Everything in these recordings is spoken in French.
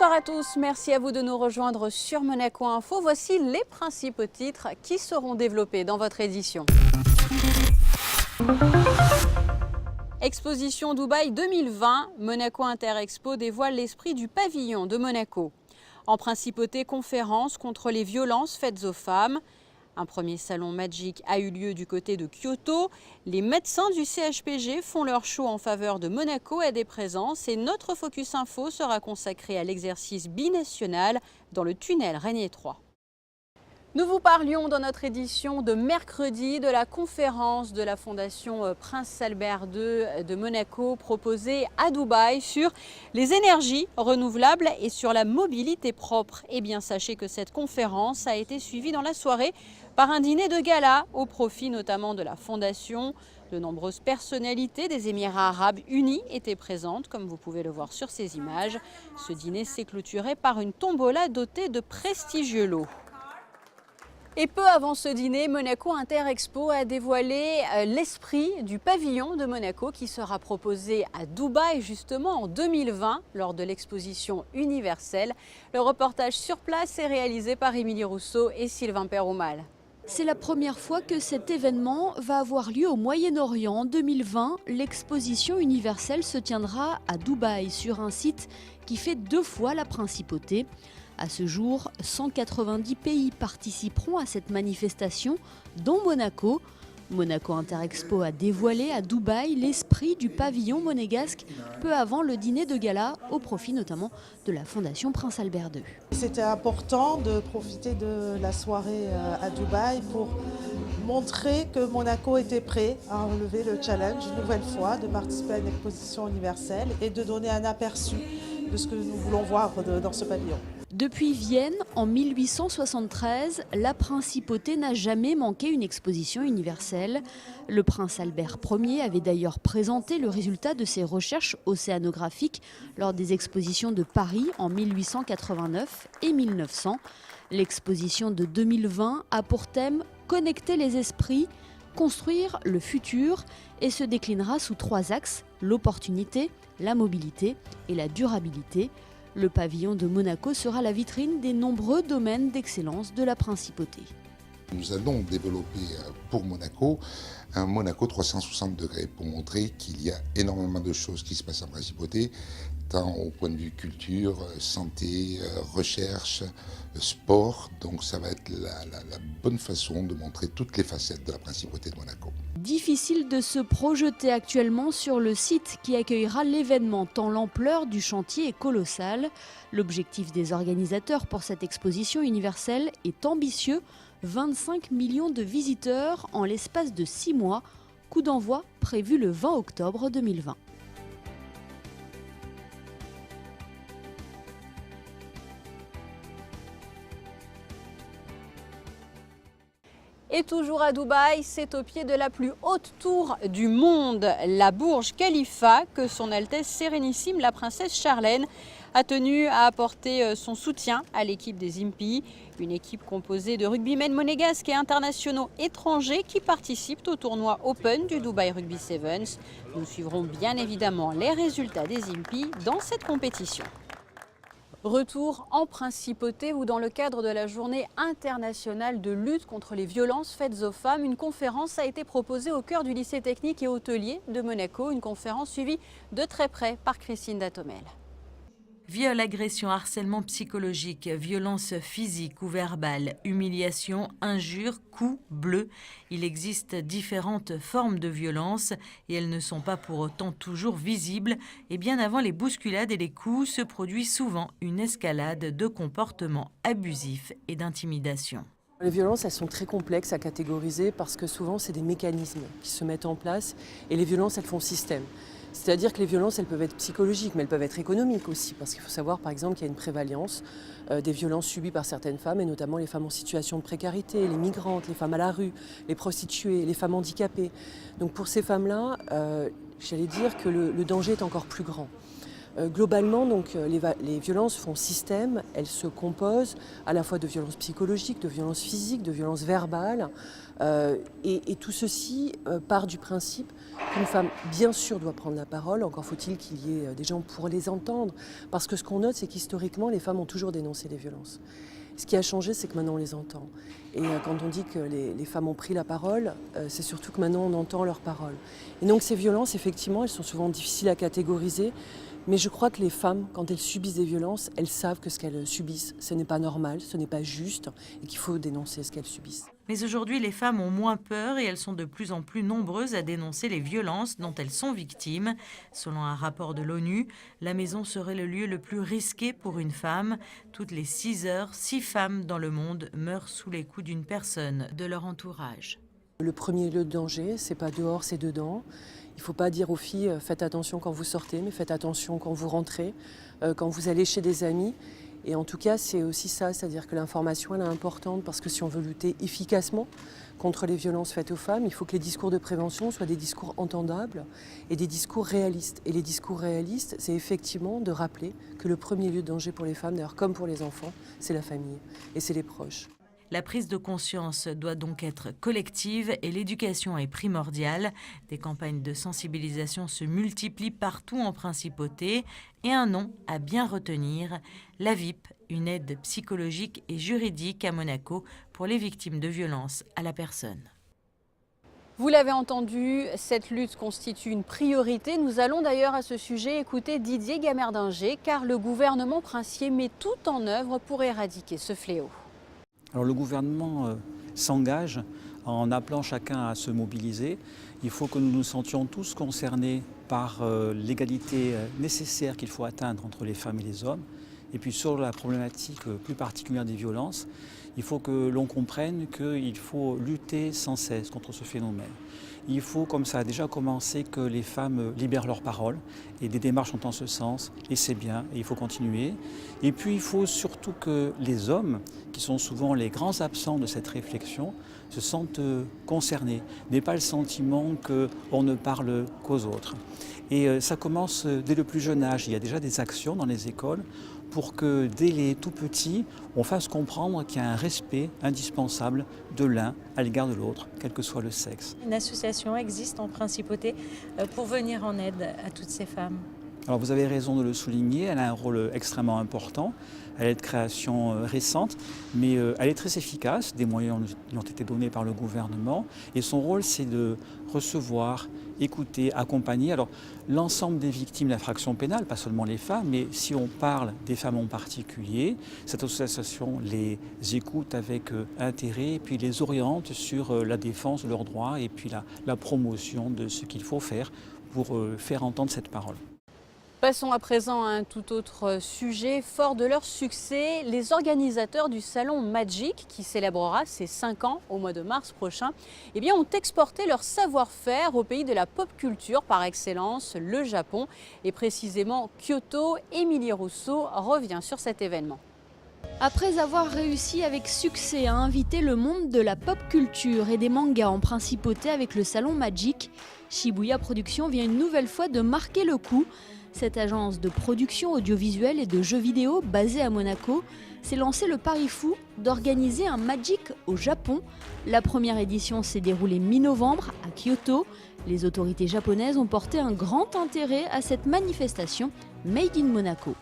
Bonsoir à tous, merci à vous de nous rejoindre sur Monaco Info. Voici les principaux titres qui seront développés dans votre édition. Exposition Dubaï 2020, Monaco Interexpo dévoile l'esprit du pavillon de Monaco. En principauté, conférence contre les violences faites aux femmes. Un premier salon Magic a eu lieu du côté de Kyoto. Les médecins du CHPG font leur show en faveur de Monaco et des présences. Et notre Focus Info sera consacré à l'exercice binational dans le tunnel Régnier 3. Nous vous parlions dans notre édition de mercredi de la conférence de la Fondation Prince Albert II de Monaco proposée à Dubaï sur les énergies renouvelables et sur la mobilité propre. Eh bien, sachez que cette conférence a été suivie dans la soirée par un dîner de gala au profit notamment de la Fondation. De nombreuses personnalités des Émirats arabes unis étaient présentes, comme vous pouvez le voir sur ces images. Ce dîner s'est clôturé par une tombola dotée de prestigieux lots. Et peu avant ce dîner, Monaco Interexpo a dévoilé l'esprit du pavillon de Monaco qui sera proposé à Dubaï justement en 2020 lors de l'exposition universelle. Le reportage sur place est réalisé par Émilie Rousseau et Sylvain Peroumal. C'est la première fois que cet événement va avoir lieu au Moyen-Orient. En 2020, l'exposition universelle se tiendra à Dubaï sur un site qui fait 2 fois la principauté. À ce jour, 190 pays participeront à cette manifestation, dont Monaco. Monaco Interexpo a dévoilé à Dubaï l'esprit du pavillon monégasque peu avant le dîner de gala, au profit notamment de la Fondation Prince Albert II. C'était important de profiter de la soirée à Dubaï pour montrer que Monaco était prêt à relever le challenge une nouvelle fois, de participer à une exposition universelle et de donner un aperçu de ce que nous voulons voir dans ce pavillon. Depuis Vienne, en 1873, la principauté n'a jamais manqué une exposition universelle. Le prince Albert Ier avait d'ailleurs présenté le résultat de ses recherches océanographiques lors des expositions de Paris en 1889 et 1900. L'exposition de 2020 a pour thème « Connecter les esprits », construire le futur et se déclinera sous 3 axes, l'opportunité, la mobilité et la durabilité. Le pavillon de Monaco sera la vitrine des nombreux domaines d'excellence de la principauté. Nous allons développer pour Monaco un Monaco 360 degrés pour montrer qu'il y a énormément de choses qui se passent en principauté, tant au point de vue culture, santé, recherche, sport. Donc ça va être la bonne façon de montrer toutes les facettes de la principauté de Monaco. Difficile de se projeter actuellement sur le site qui accueillera l'événement tant l'ampleur du chantier est colossale. L'objectif des organisateurs pour cette exposition universelle est ambitieux, 25 millions de visiteurs en l'espace de 6 mois. Coup d'envoi prévu le 20 octobre 2020. Et toujours à Dubaï, c'est au pied de la plus haute tour du monde, la Burj Khalifa, que son Altesse Sérénissime, la princesse Charlène, a tenu à apporter son soutien à l'équipe des Impi, une équipe composée de rugbymen monégasques et internationaux étrangers qui participent au tournoi Open du Dubai Rugby Sevens. Nous suivrons bien évidemment les résultats des Impi dans cette compétition. Retour en principauté où dans le cadre de la journée internationale de lutte contre les violences faites aux femmes, une conférence a été proposée au cœur du lycée technique et hôtelier de Monaco, une conférence suivie de très près par Christine Datomel. Viol, agression, harcèlement psychologique, violence physique ou verbale, humiliation, injures, coups, bleus. Il existe différentes formes de violence et elles ne sont pas pour autant toujours visibles. Et bien avant les bousculades et les coups se produit souvent une escalade de comportements abusifs et d'intimidation. Les violences, elles sont très complexes à catégoriser parce que souvent, c'est des mécanismes qui se mettent en place et les violences, elles font système. C'est-à-dire que les violences, elles peuvent être psychologiques, mais elles peuvent être économiques aussi. Parce qu'il faut savoir, par exemple, qu'il y a une prévalence des violences subies par certaines femmes, et notamment les femmes en situation de précarité, les migrantes, les femmes à la rue, les prostituées, les femmes handicapées. Donc pour ces femmes-là, j'allais dire que le danger est encore plus grand. Globalement, donc, les violences font système, elles se composent à la fois de violences psychologiques, de violences physiques, de violences verbales. Et tout ceci part du principe qu'une femme, bien sûr, doit prendre la parole, encore faut-il qu'il y ait des gens pour les entendre. Parce que ce qu'on note, c'est qu'historiquement, les femmes ont toujours dénoncé les violences. Ce qui a changé, c'est que maintenant on les entend. Et quand on dit que les femmes ont pris la parole, c'est surtout que maintenant on entend leurs paroles. Et donc ces violences, effectivement, elles sont souvent difficiles à catégoriser. Mais je crois que les femmes, quand elles subissent des violences, elles savent que ce qu'elles subissent, ce n'est pas normal, ce n'est pas juste, et qu'il faut dénoncer ce qu'elles subissent. Mais aujourd'hui, les femmes ont moins peur et elles sont de plus en plus nombreuses à dénoncer les violences dont elles sont victimes. Selon un rapport de l'ONU, la maison serait le lieu le plus risqué pour une femme. Toutes les 6 heures, 6 femmes dans le monde meurent sous les coups d'une personne de leur entourage. Le premier lieu de danger, c'est pas dehors, c'est dedans. Il ne faut pas dire aux filles « faites attention quand vous sortez », mais faites attention quand vous rentrez, quand vous allez chez des amis. Et en tout cas, c'est aussi ça, c'est-à-dire que l'information elle est importante parce que si on veut lutter efficacement contre les violences faites aux femmes, il faut que les discours de prévention soient des discours entendables et des discours réalistes. Et les discours réalistes, c'est effectivement de rappeler que le premier lieu de danger pour les femmes, d'ailleurs comme pour les enfants, c'est la famille et c'est les proches. La prise de conscience doit donc être collective et l'éducation est primordiale. Des campagnes de sensibilisation se multiplient partout en principauté et un nom à bien retenir, la VIP, une aide psychologique et juridique à Monaco pour les victimes de violences à la personne. Vous l'avez entendu, cette lutte constitue une priorité. Nous allons d'ailleurs à ce sujet écouter Didier Gamerdinger car le gouvernement princier met tout en œuvre pour éradiquer ce fléau. Alors le gouvernement s'engage en appelant chacun à se mobiliser. Il faut que nous nous sentions tous concernés par l'égalité nécessaire qu'il faut atteindre entre les femmes et les hommes. Et puis sur la problématique plus particulière des violences, il faut que l'on comprenne qu'il faut lutter sans cesse contre ce phénomène. Il faut, comme ça a déjà commencé, que les femmes libèrent leur parole et des démarches sont en ce sens et c'est bien et il faut continuer. Et puis il faut surtout que les hommes, qui sont souvent les grands absents de cette réflexion, se sentent concernés, n'aient pas le sentiment qu'on ne parle qu'aux autres. Et ça commence dès le plus jeune âge. Il y a déjà des actions dans les écoles pour que dès les tout petits, on fasse comprendre qu'il y a un respect indispensable de l'un à l'égard de l'autre, quel que soit le sexe. Une association existe en principauté pour venir en aide à toutes ces femmes. Alors vous avez raison de le souligner, elle a un rôle extrêmement important, elle est de création récente, mais elle est très efficace, des moyens lui ont été donnés par le gouvernement, et son rôle c'est de recevoir, écouter, accompagner. Alors l'ensemble des victimes d'infractions pénales, pas seulement les femmes, mais si on parle des femmes en particulier, cette association les écoute avec intérêt et puis les oriente sur la défense de leurs droits et puis la promotion de ce qu'il faut faire pour faire entendre cette parole. Passons à présent à un tout autre sujet. Fort de leur succès, les organisateurs du salon Magic, qui célébrera ses 5 ans au mois de mars prochain, ont exporté leur savoir-faire au pays de la pop culture par excellence, le Japon. Et précisément Kyoto, Émilie Rousseau revient sur cet événement. Après avoir réussi avec succès à inviter le monde de la pop culture et des mangas en principauté avec le salon Magic, Shibuya Productions vient une nouvelle fois de marquer le coup. Cette agence de production audiovisuelle et de jeux vidéo basée à Monaco s'est lancé le pari fou d'organiser un Magic au Japon. La première édition s'est déroulée mi-novembre à Kyoto. Les autorités japonaises ont porté un grand intérêt à cette manifestation Made in Monaco.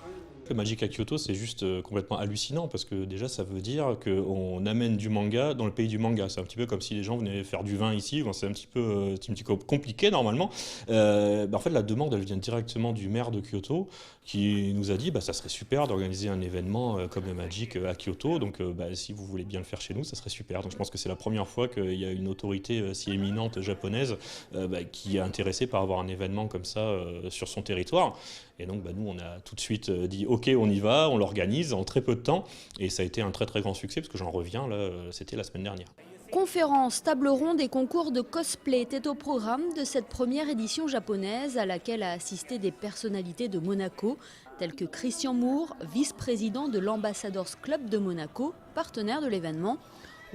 Le Magic à Kyoto, c'est juste complètement hallucinant parce que déjà ça veut dire qu'on amène du manga dans le pays du manga. C'est un petit peu comme si les gens venaient faire du vin ici. Bon, c'est un petit peu compliqué normalement. En fait, la demande elle vient directement du maire de Kyoto qui nous a dit ça serait super d'organiser un événement comme le Magic à Kyoto. Donc si vous voulez bien le faire chez nous, ça serait super. Donc je pense que c'est la première fois qu'il y a une autorité si éminente japonaise qui est intéressée par avoir un événement comme ça sur son territoire. Et donc nous on a tout de suite dit ok, on y va, on l'organise en très peu de temps et ça a été un très très grand succès parce que j'en reviens là, c'était la semaine dernière. Conférences, table ronde et concours de cosplay étaient au programme de cette première édition japonaise à laquelle a assisté des personnalités de Monaco telles que Christian Moore, vice-président de l'Ambassadors Club de Monaco, partenaire de l'événement,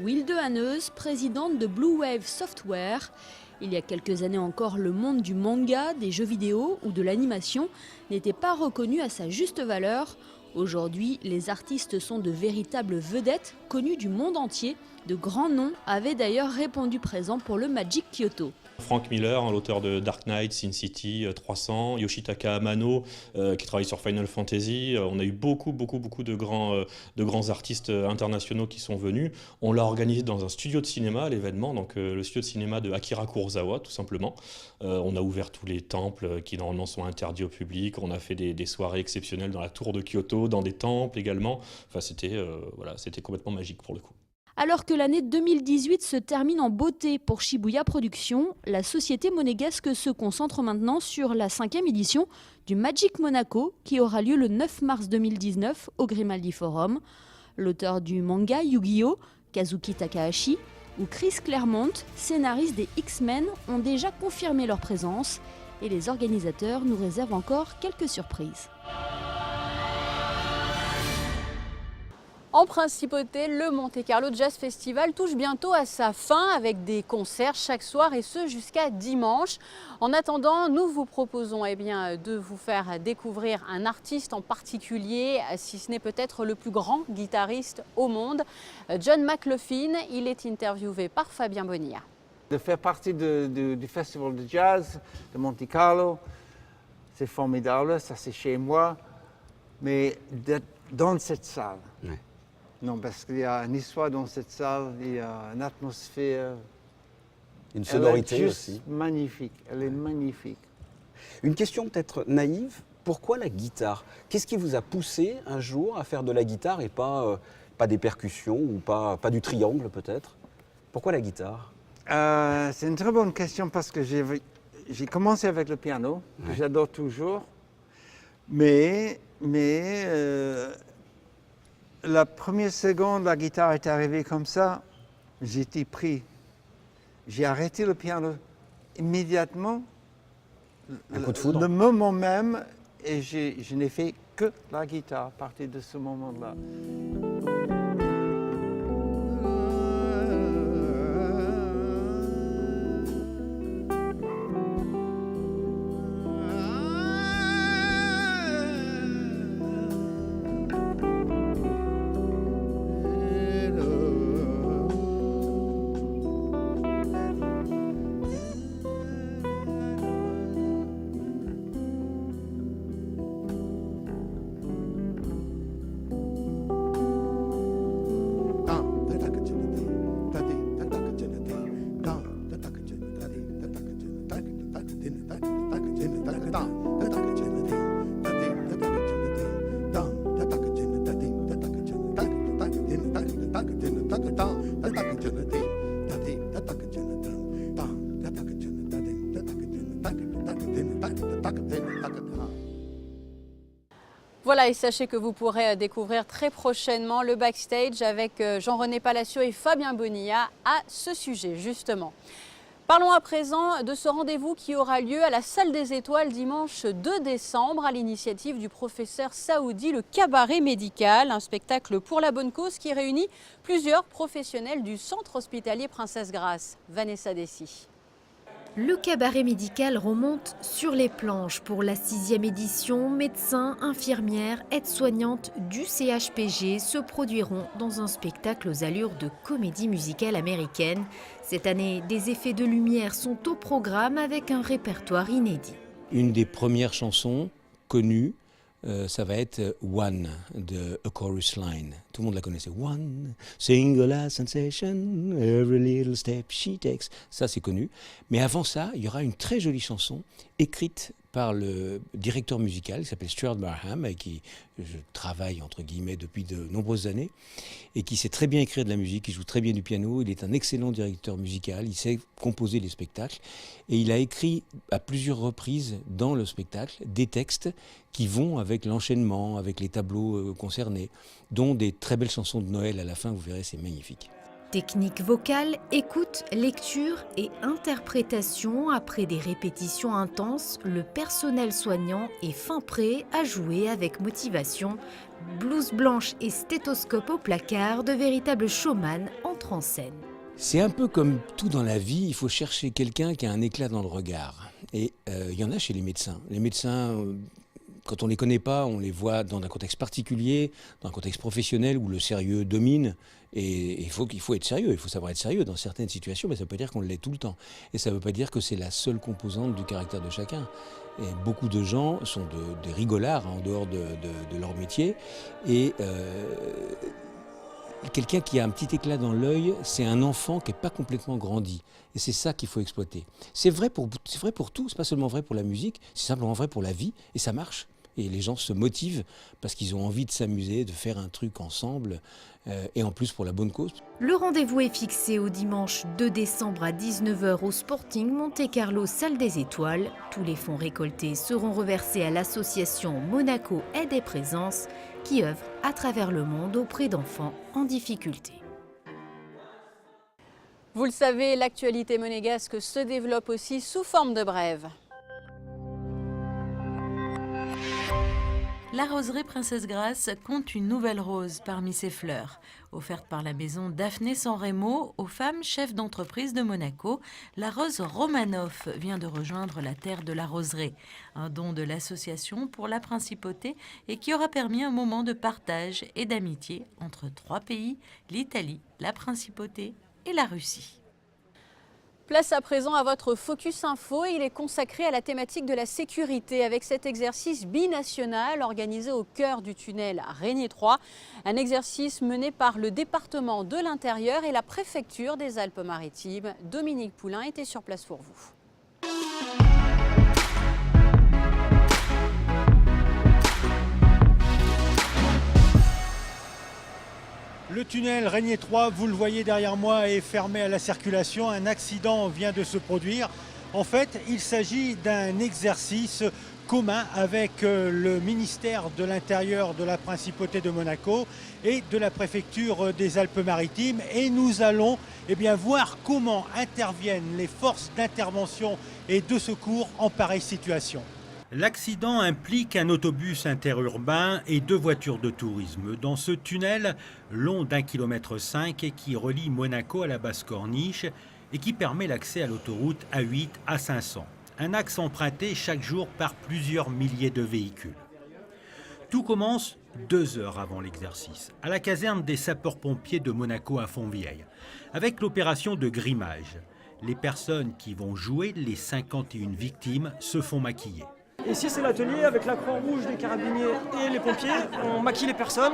Wilde Hanneuse, présidente de Blue Wave Software Il y a quelques années encore, le monde du manga, des jeux vidéo ou de l'animation n'était pas reconnu à sa juste valeur. Aujourd'hui, les artistes sont de véritables vedettes connues du monde entier. De grands noms avaient d'ailleurs répondu présents pour le Magic Kyoto. Frank Miller, l'auteur de Dark Knight, Sin City, 300, Yoshitaka Amano, qui travaille sur Final Fantasy. On a eu beaucoup de grands artistes internationaux qui sont venus. On l'a organisé dans un studio de cinéma, l'événement, donc le studio de cinéma de Akira Kurosawa, tout simplement. On a ouvert tous les temples qui normalement sont interdits au public. On a fait des soirées exceptionnelles dans la tour de Kyoto, dans des temples également. Enfin, c'était complètement magique pour le coup. Alors que l'année 2018 se termine en beauté pour Shibuya Productions, la société monégasque se concentre maintenant sur la 5e édition du Magic Monaco qui aura lieu le 9 mars 2019 au Grimaldi Forum. L'auteur du manga Yu-Gi-Oh!, Kazuki Takahashi, ou Chris Claremont, scénariste des X-Men, ont déjà confirmé leur présence et les organisateurs nous réservent encore quelques surprises. En principauté, le Monte Carlo Jazz Festival touche bientôt à sa fin avec des concerts chaque soir et ce jusqu'à dimanche. En attendant, nous vous proposons de vous faire découvrir un artiste en particulier, si ce n'est peut-être le plus grand guitariste au monde, John McLaughlin. Il est interviewé par Fabien Bonilla. De faire partie du festival de jazz de Monte Carlo, c'est formidable, ça c'est chez moi, mais d'être dans cette salle. Ouais. Non, parce qu'il y a une histoire dans cette salle, il y a une atmosphère. Une sonorité elle est juste aussi. Magnifique, elle est magnifique. Une question peut-être naïve, pourquoi la guitare? Qu'est-ce qui vous a poussé un jour à faire de la guitare et pas des percussions ou pas du triangle peut-être? Pourquoi la guitare? C'est une très bonne question parce que j'ai commencé avec le piano, que j'adore toujours, mais la première seconde, la guitare est arrivée comme ça, j'étais pris. J'ai arrêté le piano immédiatement, un coup de foudre. le moment même, et je n'ai fait que la guitare à partir de ce moment-là. Voilà, et sachez que vous pourrez découvrir très prochainement le backstage avec Jean-René Palacio et Fabien Bonilla à ce sujet, justement. Parlons à présent de ce rendez-vous qui aura lieu à la Salle des Étoiles dimanche 2 décembre à l'initiative du professeur Saoudi, le cabaret médical, un spectacle pour la bonne cause qui réunit plusieurs professionnels du centre hospitalier Princesse Grace. Vanessa Dessy. Le cabaret médical remonte sur les planches pour la 6e édition. Médecins, infirmières, aides-soignantes du CHPG se produiront dans un spectacle aux allures de comédie musicale américaine. Cette année, des effets de lumière sont au programme avec un répertoire inédit. Une des premières chansons connues, ça va être One de A Chorus Line. Tout le monde la connaissait. One, singular sensation, every little step she takes. Ça, c'est connu. Mais avant ça, il y aura une très jolie chanson écrite par le directeur musical qui s'appelle Stuart Barham, avec qui je travaille entre guillemets depuis de nombreuses années, et qui sait très bien écrire de la musique, qui joue très bien du piano. Il est un excellent directeur musical, il sait composer les spectacles, et il a écrit à plusieurs reprises dans le spectacle des textes qui vont avec l'enchaînement, avec les tableaux concernés, dont des très belles chansons de Noël à la fin, vous verrez, c'est magnifique. Technique vocale, écoute, lecture et interprétation. Après des répétitions intenses, le personnel soignant est fin prêt à jouer avec motivation. Blouse blanche et stéthoscope au placard, de véritables showman entrent en scène. C'est un peu comme tout dans la vie, il faut chercher quelqu'un qui a un éclat dans le regard. Et il y en a chez les médecins. Les médecins, quand on ne les connaît pas, on les voit dans un contexte particulier, dans un contexte professionnel où le sérieux domine. Et il faut être sérieux, il faut savoir être sérieux dans certaines situations, mais ça ne veut pas dire qu'on l'est tout le temps. Et ça ne veut pas dire que c'est la seule composante du caractère de chacun. Et beaucoup de gens sont des rigolards en dehors de leur métier. Et quelqu'un qui a un petit éclat dans l'œil, c'est un enfant qui n'est pas complètement grandi. Et c'est ça qu'il faut exploiter. C'est vrai pour tout, c'est pas seulement vrai pour la musique, c'est simplement vrai pour la vie, et ça marche. Et les gens se motivent parce qu'ils ont envie de s'amuser, de faire un truc ensemble, et en plus pour la bonne cause. Le rendez-vous est fixé au dimanche 2 décembre à 19h au Sporting Monte-Carlo Salle des Étoiles. Tous les fonds récoltés seront reversés à l'association Monaco Aide et Présence qui œuvre à travers le monde auprès d'enfants en difficulté. Vous le savez, l'actualité monégasque se développe aussi sous forme de brève. La roseraie Princesse Grace compte une nouvelle rose parmi ses fleurs. Offerte par la maison Daphné San Remo aux femmes chefs d'entreprise de Monaco, la rose Romanoff vient de rejoindre la terre de la roseraie. Un don de l'association pour la principauté et qui aura permis un moment de partage et d'amitié entre 3 pays, l'Italie, la principauté et la Russie. Place à présent à votre Focus Info. Il est consacré à la thématique de la sécurité avec cet exercice binational organisé au cœur du tunnel Régnier 3. Un exercice mené par le département de l'Intérieur et la préfecture des Alpes-Maritimes. Dominique Poulain était sur place pour vous. Le tunnel Régnier 3, vous le voyez derrière moi, est fermé à la circulation. Un accident vient de se produire. En fait, il s'agit d'un exercice commun avec le ministère de l'Intérieur de la Principauté de Monaco et de la préfecture des Alpes-Maritimes. Et nous allons voir comment interviennent les forces d'intervention et de secours en pareille situation. L'accident implique un autobus interurbain et 2 voitures de tourisme. Dans ce tunnel long d'1,5 km qui relie Monaco à la Basse-Corniche et qui permet l'accès à l'autoroute A8 à 500. Un axe emprunté chaque jour par plusieurs milliers de véhicules. Tout commence 2 heures avant l'exercice, à la caserne des sapeurs-pompiers de Monaco à Fontvieille, avec l'opération de grimage. Les personnes qui vont jouer, les 51 victimes, se font maquiller. Ici, c'est l'atelier avec la Croix-Rouge, des carabiniers et les pompiers. On maquille les personnes.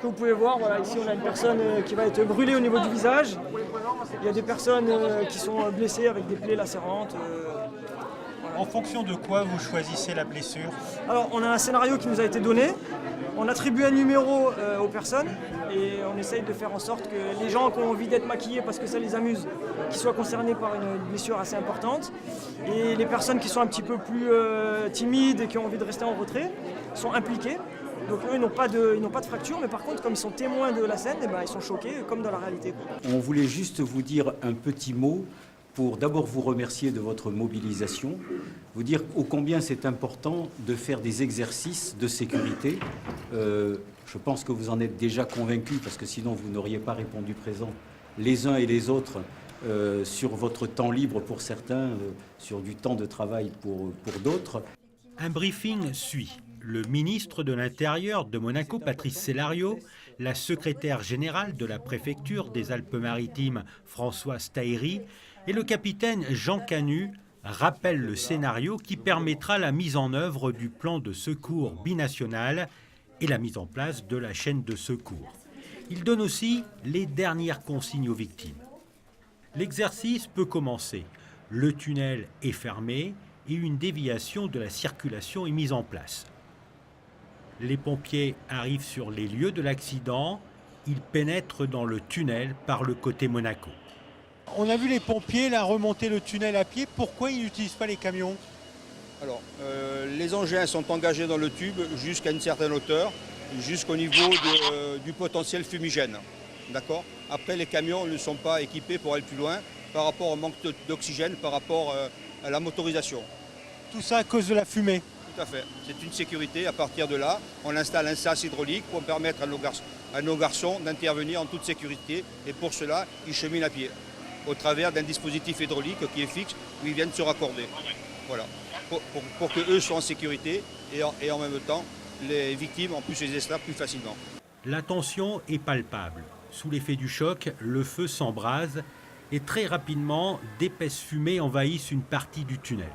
Comme vous pouvez voir, voilà, ici, on a une personne qui va être brûlée au niveau du visage. Il y a des personnes qui sont blessées avec des plaies lacérantes. Voilà. En fonction de quoi vous choisissez la blessure? Alors, on a un scénario qui nous a été donné. On attribue un numéro aux personnes et on essaye de faire en sorte que les gens qui ont envie d'être maquillés parce que ça les amuse, qu'ils soient concernés par une blessure assez importante. Et les personnes qui sont un petit peu plus timides et qui ont envie de rester en retrait sont impliquées. Donc eux, ils n'ont pas de fracture, mais par contre, comme ils sont témoins de la scène, ils sont choqués, comme dans la réalité. On voulait juste vous dire un petit mot pour d'abord vous remercier de votre mobilisation, vous dire ô combien c'est important de faire des exercices de sécurité. Je pense que vous en êtes déjà convaincus, parce que sinon vous n'auriez pas répondu présent les uns et les autres sur votre temps libre pour certains, sur du temps de travail pour d'autres. Un briefing suit. Le ministre de l'Intérieur de Monaco, Patrice Cellario, la secrétaire générale de la préfecture des Alpes-Maritimes, François Staïry, et le capitaine Jean Canu rappellent le scénario qui permettra la mise en œuvre du plan de secours binational et la mise en place de la chaîne de secours. Il donne aussi les dernières consignes aux victimes. L'exercice peut commencer. Le tunnel est fermé et une déviation de la circulation est mise en place. Les pompiers arrivent sur les lieux de l'accident. Ils pénètrent dans le tunnel par le côté Monaco. On a vu les pompiers là remonter le tunnel à pied. Pourquoi ils n'utilisent pas les camions? Alors, les engins sont engagés dans le tube jusqu'à une certaine hauteur, jusqu'au niveau du potentiel fumigène. D'accord? Après, les camions ne sont pas équipés pour aller plus loin par rapport au manque d'oxygène, par rapport à la motorisation. Tout ça à cause de la fumée? Tout à fait. C'est une sécurité. À partir de là, on installe un sas hydraulique pour permettre à nos garçons d'intervenir en toute sécurité. Et pour cela, ils cheminent à pied. au travers d'un dispositif hydraulique qui est fixe où ils viennent se raccorder. Voilà, pour qu'eux soient en sécurité et en même temps, les victimes en plus les extraire plus facilement. La tension est palpable. Sous l'effet du choc, le feu s'embrase et très rapidement, d'épaisses fumées envahissent une partie du tunnel.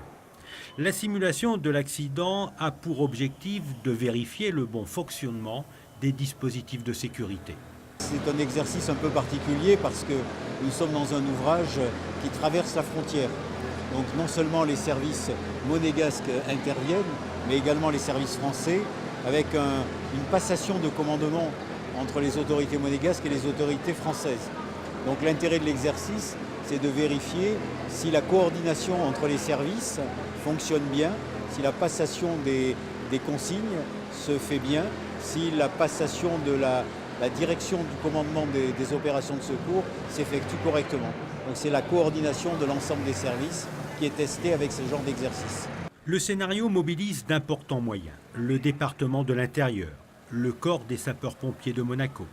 La simulation de l'accident a pour objectif de vérifier le bon fonctionnement des dispositifs de sécurité. C'est un exercice un peu particulier parce que nous sommes dans un ouvrage qui traverse la frontière. Donc non seulement les services monégasques interviennent, mais également les services français, avec une passation de commandement entre les autorités monégasques et les autorités françaises. Donc l'intérêt de l'exercice, c'est de vérifier si la coordination entre les services fonctionne bien, si la passation des consignes se fait bien, si la passation de la direction du commandement des opérations de secours s'effectue correctement. Donc c'est la coordination de l'ensemble des services qui est testée avec ce genre d'exercice. Le scénario mobilise d'importants moyens. Le département de l'Intérieur, le corps des sapeurs-pompiers de Monaco,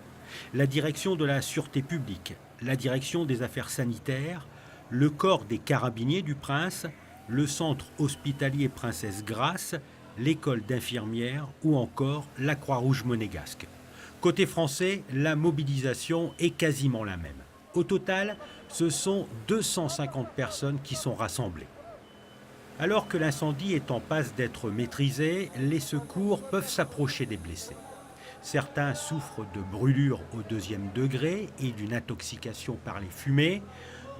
la direction de la sûreté publique, la direction des affaires sanitaires, le corps des carabiniers du Prince, le centre hospitalier Princesse Grace, l'école d'infirmières ou encore la Croix-Rouge monégasque. Côté français, la mobilisation est quasiment la même. Au total, ce sont 250 personnes qui sont rassemblées. Alors que l'incendie est en passe d'être maîtrisé, les secours peuvent s'approcher des blessés. Certains souffrent de brûlures au 2e degré et d'une intoxication par les fumées.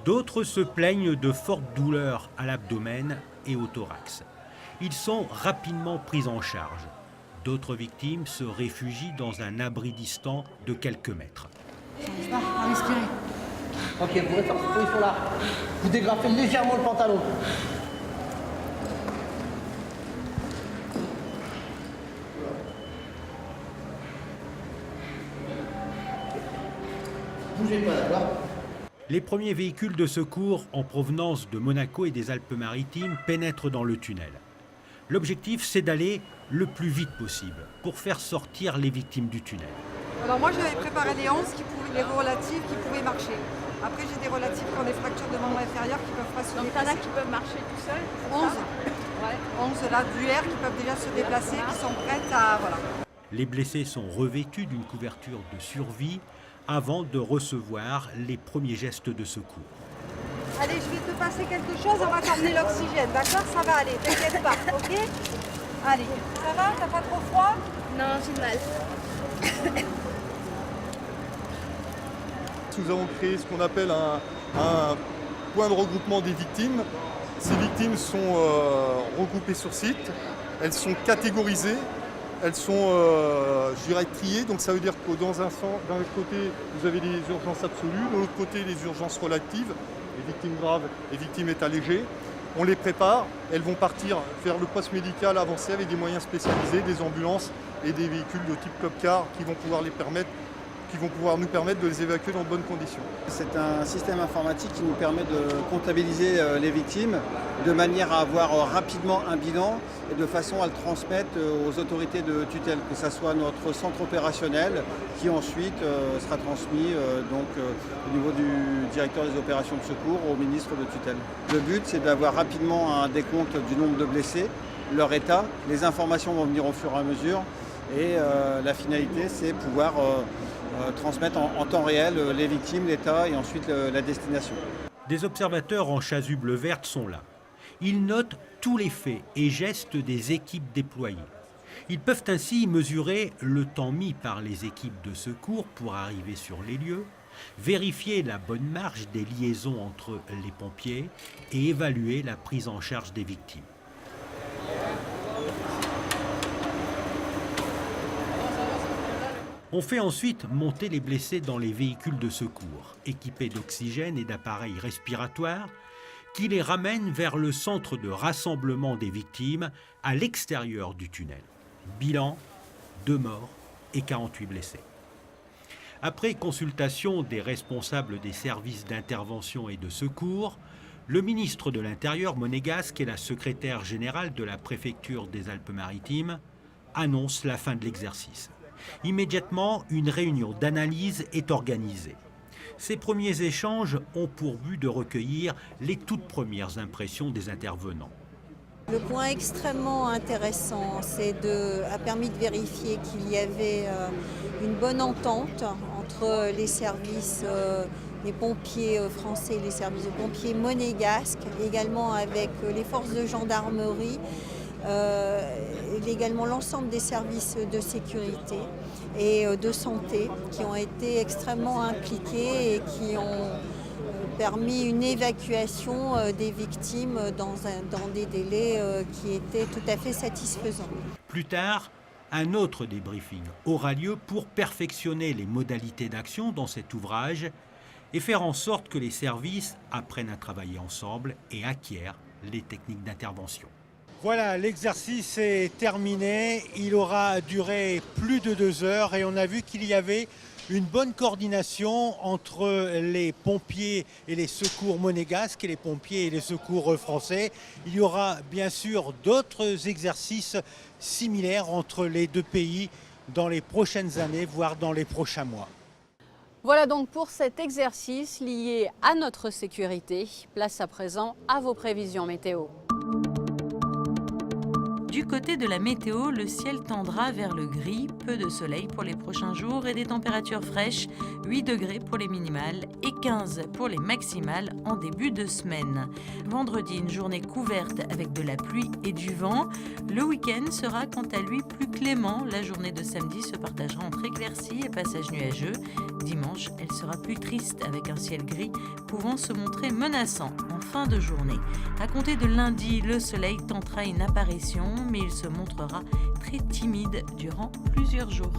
D'autres se plaignent de fortes douleurs à l'abdomen et au thorax. Ils sont rapidement pris en charge. D'autres victimes se réfugient dans un abri distant de quelques mètres. À respirer. Ok, vous restez en cette position-là. Vous dégrafez légèrement le pantalon. Bougez pas, d'accord ? Les premiers véhicules de secours en provenance de Monaco et des Alpes-Maritimes pénètrent dans le tunnel. L'objectif, c'est d'aller le plus vite possible pour faire sortir les victimes du tunnel. Alors moi, j'avais préparé les 11 les relatives qui pouvaient marcher. Après, j'ai des relatifs qui ont des fractures de membre inférieur qui peuvent pas se déplacer. Donc, t'en as qui peuvent marcher tout seuls 11. Ouais. 11 là, d'UR qui peuvent déjà se déplacer, qui sont prêtes à... Voilà. Les blessés sont revêtus d'une couverture de survie avant de recevoir les premiers gestes de secours. Allez, je vais te passer quelque chose, on va t'emmener l'oxygène, d'accord? Ça va aller, t'inquiète pas, ok? Allez, ça va? T'as pas trop froid? Non, j'ai mal. Nous avons créé ce qu'on appelle un point de regroupement des victimes. Ces victimes sont regroupées sur site, elles sont catégorisées, elles sont, je dirais, triées. Donc ça veut dire que d'un côté, vous avez les urgences absolues, de l'autre côté, les urgences relatives, les victimes graves, les victimes état léger. On les prépare, elles vont partir faire le poste médical avancé avec des moyens spécialisés, des ambulances et des véhicules de type Copcar qui vont pouvoir nous permettre de les évacuer dans de bonnes conditions. C'est un système informatique qui nous permet de comptabiliser les victimes de manière à avoir rapidement un bilan et de façon à le transmettre aux autorités de tutelle, que ce soit notre centre opérationnel qui ensuite sera transmis au niveau du directeur des opérations de secours au ministre de tutelle. Le but, c'est d'avoir rapidement un décompte du nombre de blessés, leur état, les informations vont venir au fur et à mesure et la finalité, c'est pouvoir transmettre en temps réel les victimes, l'état et ensuite la destination. Des observateurs en chasuble verte sont là. Ils notent tous les faits et gestes des équipes déployées. Ils peuvent ainsi mesurer le temps mis par les équipes de secours pour arriver sur les lieux, vérifier la bonne marche des liaisons entre les pompiers et évaluer la prise en charge des victimes. On fait ensuite monter les blessés dans les véhicules de secours, équipés d'oxygène et d'appareils respiratoires, qui les ramènent vers le centre de rassemblement des victimes à l'extérieur du tunnel. Bilan, 2 morts et 48 blessés. Après consultation des responsables des services d'intervention et de secours, le ministre de l'Intérieur monégasque et la secrétaire générale de la préfecture des Alpes-Maritimes annoncent la fin de l'exercice. Immédiatement, une réunion d'analyse est organisée. Ces premiers échanges ont pour but de recueillir les toutes premières impressions des intervenants. Le point extrêmement intéressant, a permis de vérifier qu'il y avait une bonne entente entre les services des pompiers français et les services de pompiers monégasques, également avec les forces de gendarmerie, également l'ensemble des services de sécurité et de santé qui ont été extrêmement impliqués et qui ont permis une évacuation des victimes dans des délais qui étaient tout à fait satisfaisants. Plus tard, un autre débriefing aura lieu pour perfectionner les modalités d'action dans cet ouvrage et faire en sorte que les services apprennent à travailler ensemble et acquièrent les techniques d'intervention. Voilà, l'exercice est terminé. Il aura duré plus de 2 heures et on a vu qu'il y avait une bonne coordination entre les pompiers et les secours monégasques et les pompiers et les secours français. Il y aura bien sûr d'autres exercices similaires entre les deux pays dans les prochaines années, voire dans les prochains mois. Voilà donc pour cet exercice lié à notre sécurité. Place à présent à vos prévisions météo. Du côté de la météo, le ciel tendra vers le gris, peu de soleil pour les prochains jours et des températures fraîches, 8 degrés pour les minimales et 15 pour les maximales en début de semaine. Vendredi, une journée couverte avec de la pluie et du vent. Le week-end sera quant à lui plus clément. La journée de samedi se partagera entre éclaircies et passages nuageux. Dimanche, elle sera plus triste avec un ciel gris pouvant se montrer menaçant en fin de journée. À compter de lundi, le soleil tentera une apparition, mais il se montrera très timide durant plusieurs jours.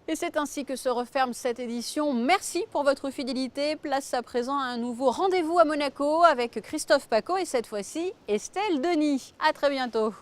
Et c'est ainsi que se referme cette édition. Merci pour votre fidélité. Place à présent à un nouveau rendez-vous à Monaco avec Christophe Paco et cette fois-ci Estelle Denis. À très bientôt.